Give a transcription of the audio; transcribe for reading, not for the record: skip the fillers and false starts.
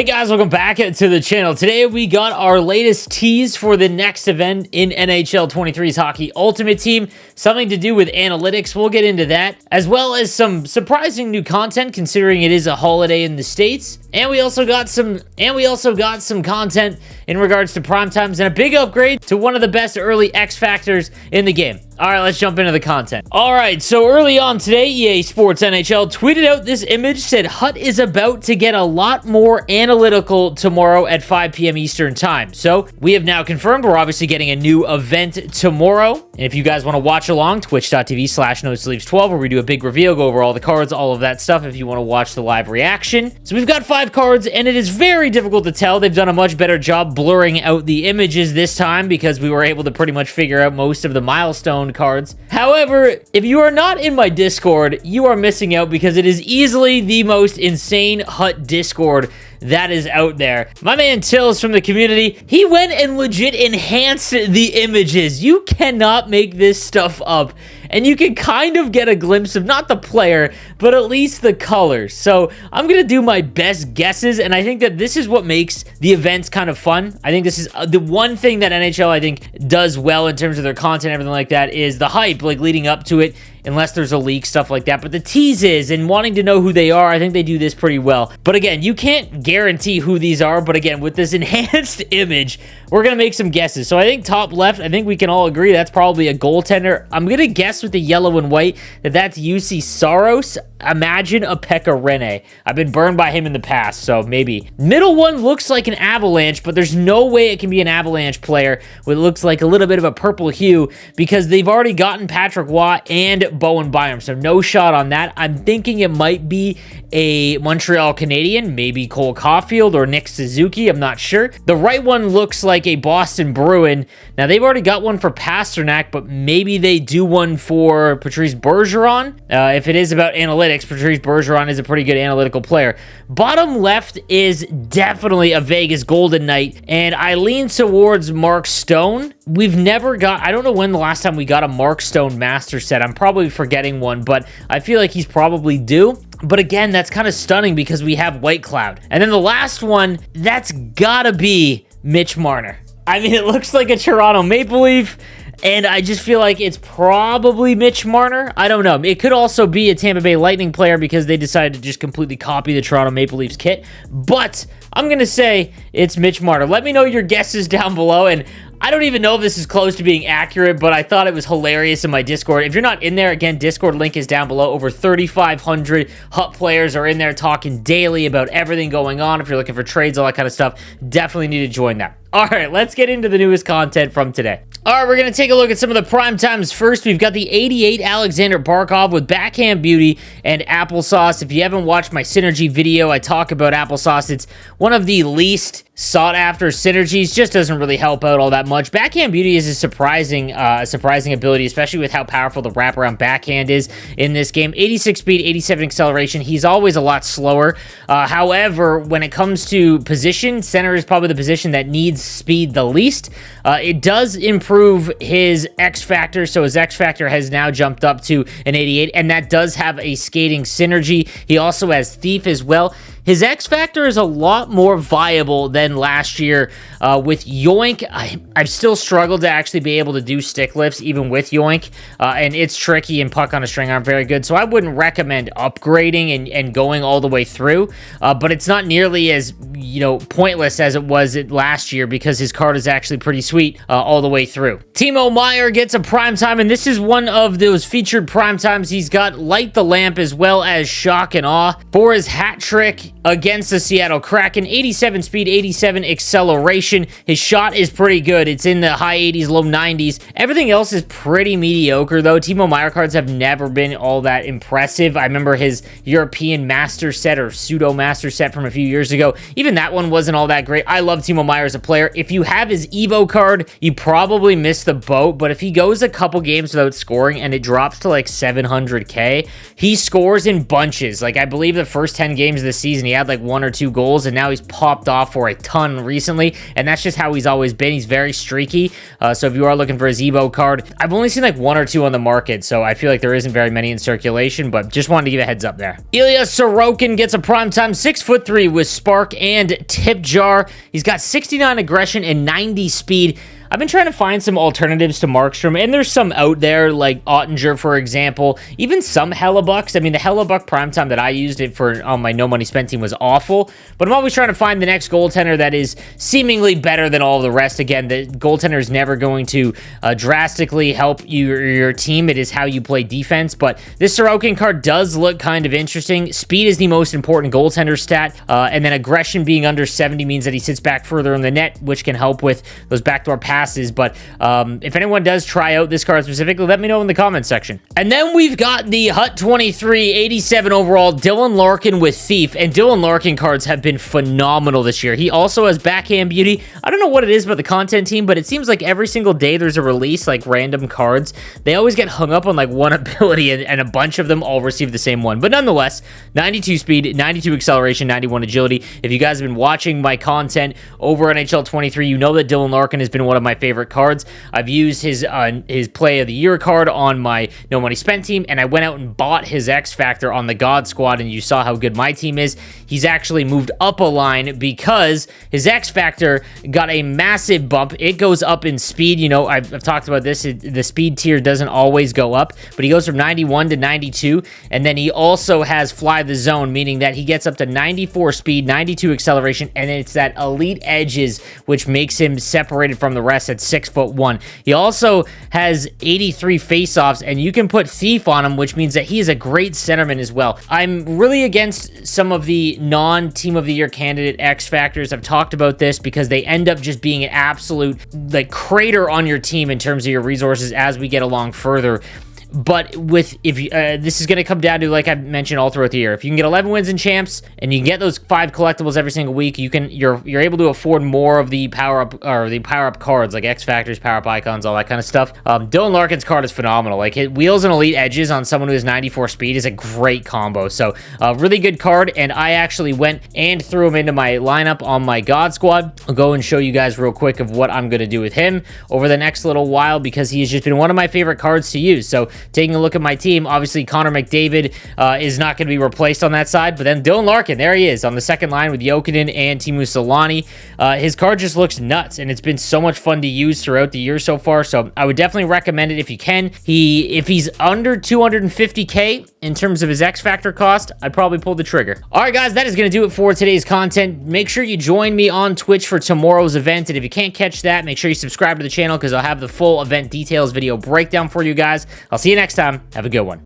Hey guys, welcome back to the channel. Today we got our latest tease for the next event in NHL 23's Hockey Ultimate Team. Something to do with analytics. We'll get into that, as well as some surprising new content considering it is a holiday in the States. And we also got some content in regards to prime times and a big upgrade to one of the best early X factors in the game. All right, let's jump into the content. All right, so early on today, EA Sports NHL tweeted out this image, said Hut is about to get a lot more analytical tomorrow at 5 p.m. Eastern time. So we have now confirmed we're obviously getting a new event tomorrow. And if you guys want to watch along, twitch.tv/nosleeves12, where we do a big reveal, go over all the cards, all of that stuff if you want to watch the live reaction. So we've got 5 cards, and it is very difficult to tell. They've done a much better job blurring out the images this time because we were able to pretty much figure out most of the milestone cards. However, if you are not in my Discord, you are missing out because it is easily the most insane Hut Discord that is out there. My man Tills from the community, he went and legit enhanced the images. You cannot make this stuff up. And you can kind of get a glimpse of not the player, but at least the colors. So I'm going to do my best guesses, and I think that this is what makes the events kind of fun. I think this is the one thing that NHL, I think, does well in terms of their content, everything like that, is the hype, like leading up to it, unless there's a leak, stuff like that. But the teases and wanting to know who they are, I think they do this pretty well. But again, you can't guarantee who these are, but again, with this enhanced image, we're going to make some guesses. So I think top left, I think we can all agree that's probably a goaltender. I'm going to guess with the yellow and white that that's UC Saros. Imagine a Pekka Rinne. I've been burned by him in the past, so maybe. Middle one looks like an Avalanche, but there's no way it can be an Avalanche player with looks like a little bit of a purple hue because they've already gotten Patrick Watt and Bowen Byram, so no shot on that. I'm thinking it might be a Montreal Canadian, maybe Cole Caulfield or Nick Suzuki, I'm not sure. The right one looks like a Boston Bruin. Now, they've already got one for Pasternak, but maybe they do one for Patrice Bergeron. If it is about analytics, Patrice Bergeron is a pretty good analytical player. Bottom left is definitely a Vegas Golden Knight, and I lean towards Mark Stone. We've never got, I don't know when the last time we got a Mark Stone master set. I'm probably forgetting one, but I feel like he's probably due. But again, that's kind of stunning because we have White Cloud. And then the last one, that's gotta be Mitch Marner. I mean, it looks like a Toronto Maple Leaf, and I just feel like it's probably Mitch Marner. I don't know. It could also be a Tampa Bay Lightning player because they decided to just completely copy the Toronto Maple Leafs kit. But I'm going to say it's Mitch Marner. Let me know your guesses down below, and I don't even know if this is close to being accurate, but I thought it was hilarious in my Discord. If you're not in there, again, Discord link is down below. Over 3,500 Hut players are in there talking daily about everything going on. If you're looking for trades, all that kind of stuff, definitely need to join that. All right, let's get into the newest content from today. All right, we're going to take a look at some of the prime times first. We've got the 88 Alexander Barkov with Backhand Beauty and Applesauce. If you haven't watched my Synergy video, I talk about Applesauce. It's one of the least sought-after synergies. Just doesn't really help out all that much. Backhand Beauty is a surprising ability, especially with how powerful the wraparound backhand is in this game. 86 speed, 87 acceleration. He's always a lot slower. However, when it comes to position, center is probably the position that needs speed the least. It does improve his X factor, so his X factor has now jumped up to an 88, and that does have a skating synergy. He also has Thief as well. His X factor is a lot more viable than last year with Yoink. I've still struggled to actually be able to do stick lifts even with Yoink, and it's tricky, and puck on a string aren't very good, so I wouldn't recommend upgrading and going all the way through, but it's not nearly as, pointless as it was last year because his card is actually pretty sweet all the way through. Timo Meier gets a prime time, and this is one of those featured prime times. He's got Light the Lamp as well as Shock and Awe for his hat trick against the Seattle Kraken. 87 speed, 87 acceleration. His shot is pretty good. It's in the high 80s, low 90s. Everything else is pretty mediocre, though. Timo Meier cards have never been all that impressive. I remember his European Master set or Pseudo Master set from a few years ago. Even that one wasn't all that great. I love Timo Meier as a player. If you have his Evo card, you probably missed the boat, but if he goes a couple games without scoring and it drops to like 700K, he scores in bunches. Like, I believe the first 10 games of the season, he he had like 1 or 2 goals, and now he's popped off for a ton recently, and that's just how he's always been. He's very streaky, so if you are looking for a Evo card, I've only seen like 1 or 2 on the market, so I feel like there isn't very many in circulation, but just wanted to give a heads up there. Ilya Sorokin gets a primetime 6'3" with spark and tip jar. He's got 69 aggression and 90 speed. I've been trying to find some alternatives to Markstrom, and there's some out there, like Ottinger, for example. Even some Hellebucks. I mean, the Hellebuck primetime that I used it for on my No Money Spent team was awful, but I'm always trying to find the next goaltender that is seemingly better than all the rest. Again, the goaltender is never going to drastically help your team. It is how you play defense, but this Sorokin card does look kind of interesting. Speed is the most important goaltender stat, and then aggression being under 70 means that he sits back further in the net, which can help with those backdoor passes. But if anyone does try out this card specifically, let me know in the comments section. And then we've got the Hut 23, 87 overall, Dylan Larkin with Thief. And Dylan Larkin cards have been phenomenal this year. He also has backhand beauty. I don't know what it is about the content team, but it seems like every single day there's a release, like random cards. They always get hung up on like one ability, and a bunch of them all receive the same one. But nonetheless, 92 speed, 92 acceleration, 91 agility. If you guys have been watching my content over NHL 23, you know that Dylan Larkin has been one of my favorite cards. I've used his Play of the Year card on my No Money Spent team, and I went out and bought his X Factor on the God Squad, and you saw how good my team is. He's actually moved up a line because his X Factor got a massive bump. It goes up in speed. You know, I've talked about this. The speed tier doesn't always go up, but he goes from 91 to 92, and then he also has Fly the Zone, meaning that he gets up to 94 speed, 92 acceleration, and it's that elite edges, which makes him separated from the rest at 6'1". He also has 83 faceoffs, and you can put Thief on him, which means that he is a great centerman as well. I'm really against some of the non-Team of the Year candidate X Factors. I've talked about this because they end up just being an absolute like crater on your team in terms of your resources as we get along further. But this is going to come down to, like I mentioned all throughout the year, if you can get 11 wins in champs and you can get those 5 collectibles every single week, you're able to afford more of the power up cards like X Factors, power up icons, all that kind of stuff. Dylan Larkin's card is phenomenal. Like his wheels and elite edges on someone who has 94 speed is a great combo. So really good card, and I actually went and threw him into my lineup on my God Squad. I'll go and show you guys real quick of what I'm going to do with him over the next little while because he's just been one of my favorite cards to use. So taking a look at my team, obviously Connor McDavid is not going to be replaced on that side, but then Dylan Larkin, there he is on the second line with Jokinen and Teemu Selanne. His card just looks nuts, and it's been so much fun to use throughout the year so far, so I would definitely recommend it if you can. If he's under 250k in terms of his X Factor cost, I'd probably pull the trigger. All right, guys, that is going to do it for today's content. Make sure you join me on Twitch for tomorrow's event, and if you can't catch that, make sure you subscribe to the channel because I'll have the full event details video breakdown for you guys. I'll see you next time. Have a good one.